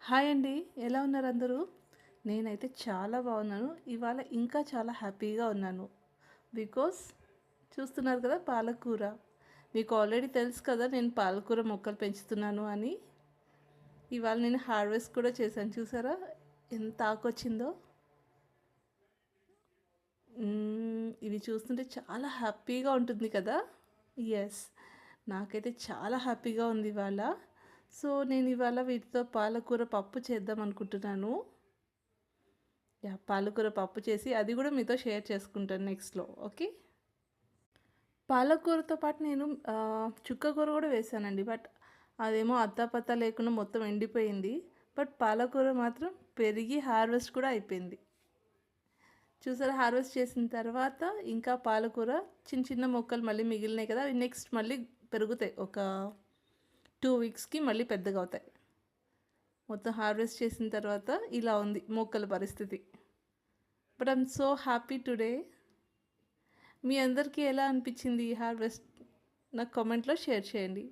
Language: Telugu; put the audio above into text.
హాయ్ అండి. ఎలా ఉన్నారు అందరూ? నేనైతే చాలా బాగున్నాను. ఇవాళ ఇంకా చాలా హ్యాపీగా ఉన్నాను. బికాస్ చూస్తున్నారు కదా పాలకూర. మీకు ఆల్రెడీ తెలుసు కదా నేను పాలకూర మొక్కలు పెంచుతున్నాను అని. ఇవాళ నేను హార్వెస్ట్ కూడా చేశాను. చూసారా ఎంత ఆకొచ్చిందో? ఇవి చూస్తుంటే చాలా హ్యాపీగా ఉంటుంది కదా. ఎస్, నాకైతే చాలా హ్యాపీగా ఉంది ఇవాళ. సో నేను ఇవాళ వీటితో పాలకూర పప్పు చేద్దాం అనుకుంటున్నాను. పాలకూర పప్పు చేసి అది కూడా మీతో షేర్ చేసుకుంటాను నెక్స్ట్లో. ఓకే, పాలకూరతో పాటు నేను చుక్కకూర కూడా వేసానండి. బట్ అదేమో అత్తాపత్తా లేకుండా మొత్తం ఎండిపోయింది. బట్ పాలకూర మాత్రం పెరిగి హార్వెస్ట్ కూడా అయిపోయింది. చూసారా, హార్వెస్ట్ చేసిన తర్వాత ఇంకా పాలకూర చిన్న చిన్న మొక్కలు మళ్ళీ మిగిలినాయి కదా, అవి నెక్స్ట్ మళ్ళీ పెరుగుతాయి. ఒక 2 వీక్స్కి మళ్ళీ పెద్దగా అవుతాయి. మొత్తం హార్వెస్ట్ చేసిన తర్వాత ఇలా ఉంది మొక్కల పరిస్థితి. But I'm so happy today. మీ అందరికీ ఎలా అనిపించింది ఈ హార్వెస్ట్? నాకు కామెంట్లో షేర్ చేయండి.